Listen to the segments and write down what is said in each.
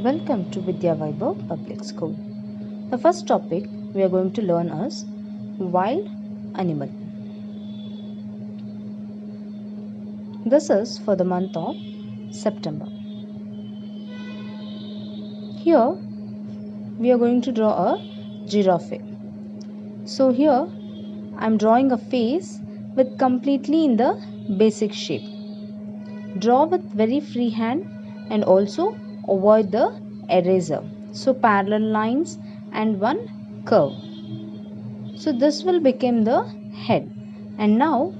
Welcome to Vidya Vaibhav Public School. The first topic we are going to learn is wild animal. This is for the month of September. Here we are going to draw a giraffe. So here I am drawing a face with completely in the basic shape. Draw with very free hand and also avoid the eraser. So parallel lines and one curve. So this will become the head. And now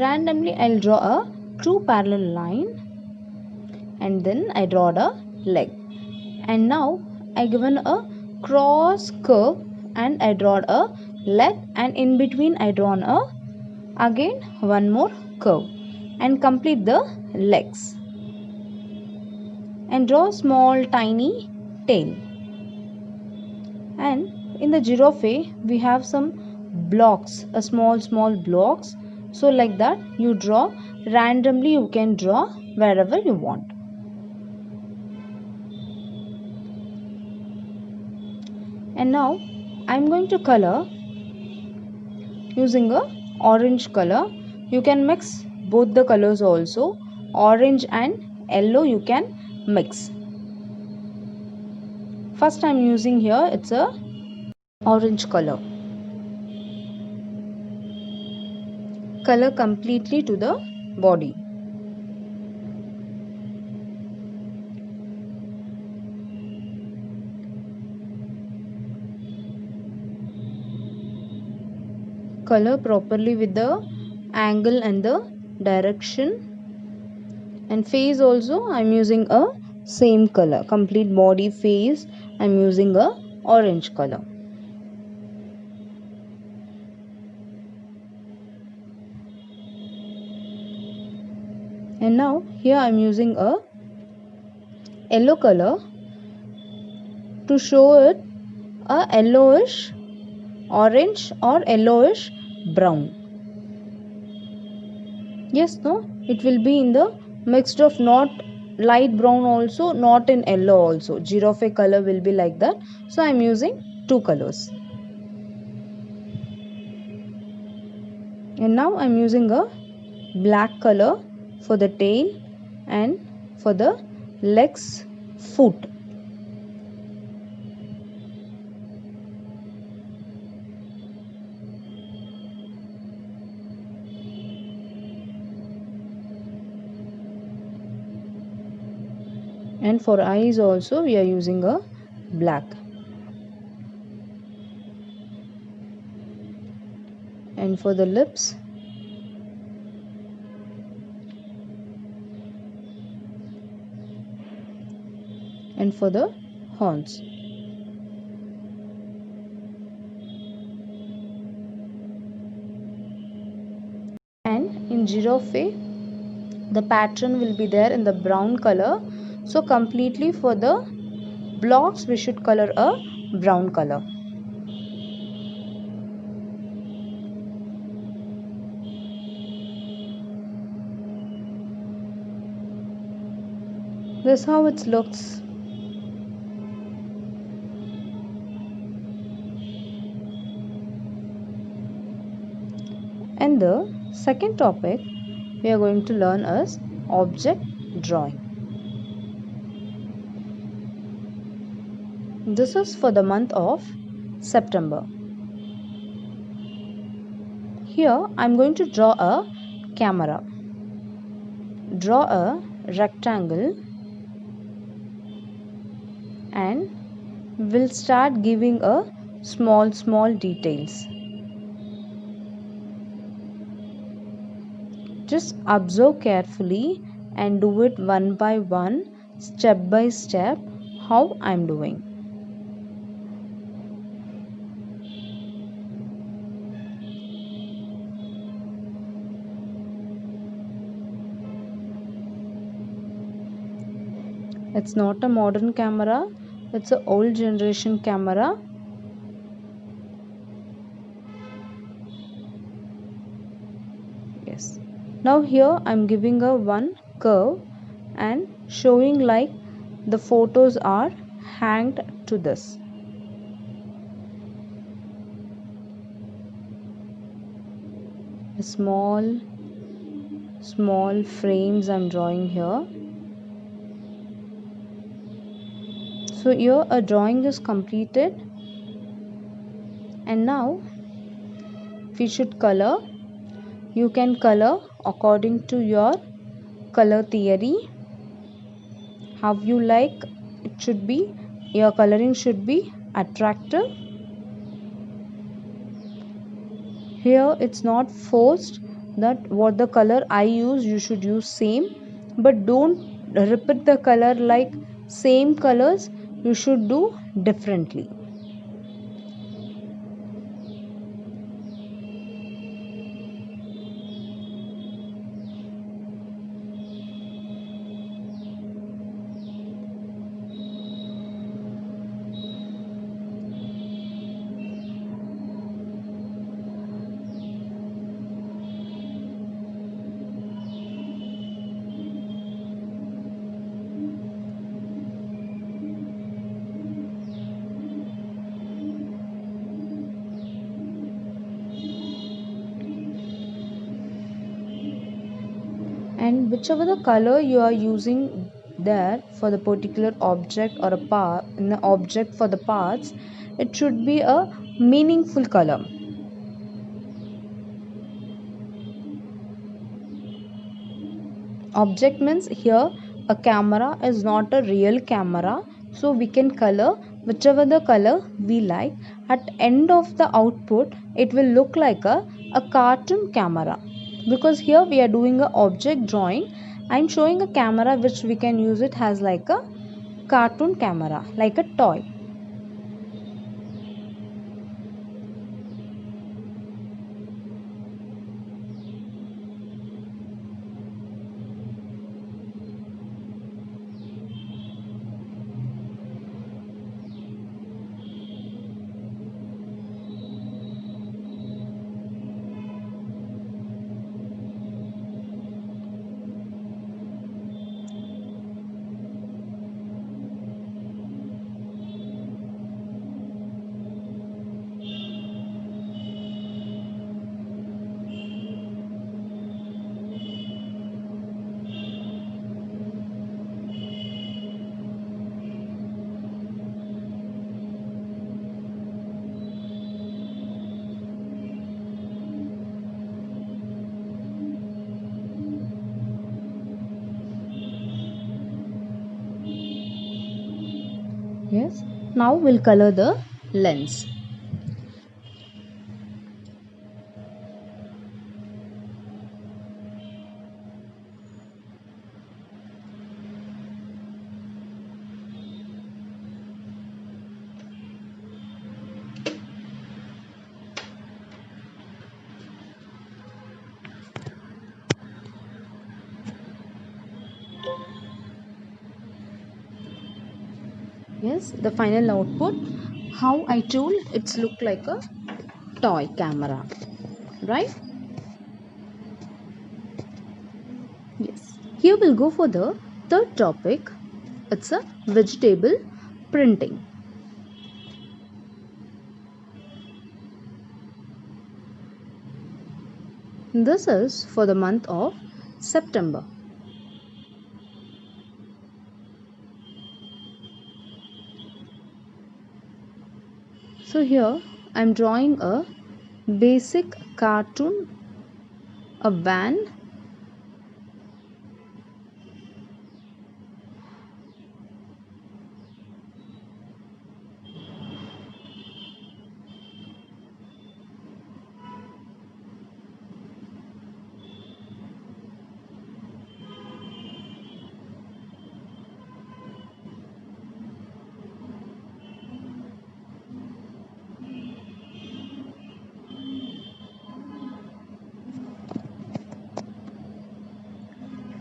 randomly I'll draw a true parallel line and then I draw a leg. And now I given a cross curve and I draw a leg, and in between I drawn a again one more curve and complete the legs and draw small tiny tail. And in the giraffe we have some blocks, a small blocks. So like that you draw randomly, you can draw wherever you want. And now I'm going to color using a orange color. You can mix both the colors also, orange and yellow you can mix. First I'm using here, it's a orange color. Color completely to the body. Color properly with the angle and the direction. And face also I'm using a same color. Complete body face I'm using a orange color. And now here I'm using a yellow color to show it a yellowish orange or yellowish brown. Yes, no, it will be in the mixed of not light brown also, not in yellow also. Giraffe color will be like that. So I'm using two colors. And now I'm using a black color for the tail and for the legs, foot. And for eyes also we are using a black. And for the lips, and for the horns. And in giraffe the pattern will be there in the brown color. So completely for the blocks we should color a brown color. This is how it looks. And the second topic we are going to learn is object drawing. This is for the month of September. Here I am going to draw a camera. Draw a rectangle and we'll start giving a small details. Just observe carefully and do it one by one, step by step, how I am doing. It's not a modern camera, it's an old generation camera. Yes. Now here I'm giving a one curve and showing like the photos are hanged to this. Small frames I'm drawing here. So here a drawing is completed, and now we should color. You can color according to your color theory, how you like it should be. Your coloring should be attractive. Here it's not forced that what the color I use you should use same, but don't repeat the color like same colors, you should do differently. And whichever the color you are using there for the particular object or a part in the object for the parts, it should be a meaningful color. Object means here a camera is not a real camera, so we can color whichever the color we like. At end of the output it will look like a cartoon camera, because here we are doing a object drawing. I'm showing a camera which we can use it as like a cartoon camera, like a toy. Yes, now we'll color the lens. Yes, the final output, how I told it's look like a toy camera, right? Yes, here we'll go for the third topic. It's a vegetable printing. This is for the month of September. So here I'm drawing a basic cartoon, a van,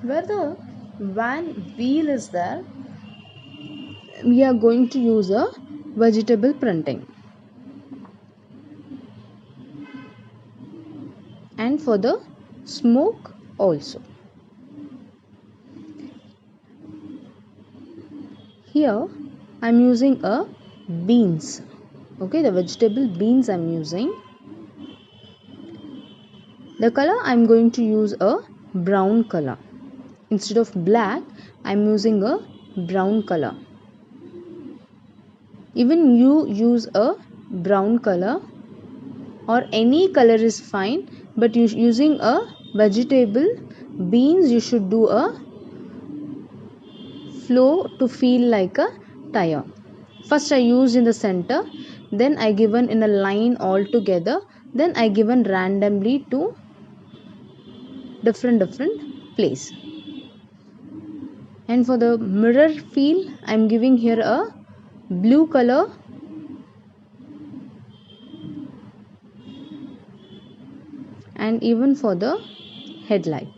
where the van wheel is there. We are going to use a vegetable printing. And for the smoke also. Here I'm using a beans. Okay, the vegetable beans I'm using. The color I'm going to use a brown color. Instead of black, I'm using a brown color. Even you use a brown color or any color is fine, but using a vegetable beans, you should do a flow to feel like a tire. First I used in the center, then I given in a line all together, then I given randomly to different place. And for the mirror feel, I am giving here a blue color and even for the headlight.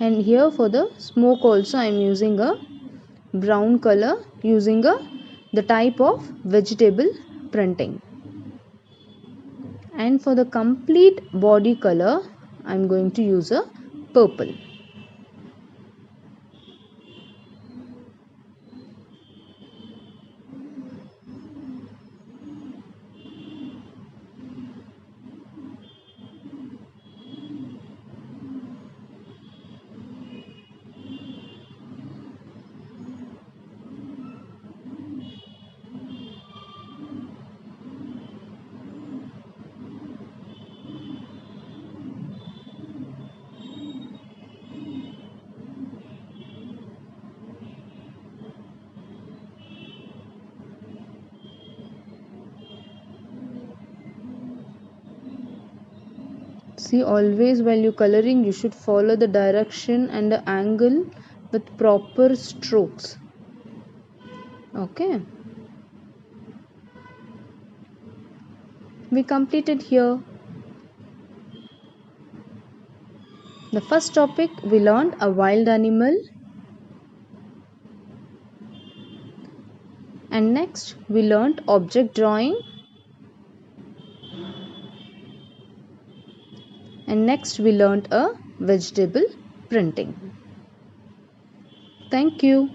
And here for the smoke also I am using a brown color using the type of vegetable printing. And for the complete body color I am going to use a purple. See, always while you coloring you should follow the direction and the angle with proper strokes. Okay, we completed here. The first topic we learned a wild animal, and next we learned object drawing, and next we learned a vegetable printing. Thank you.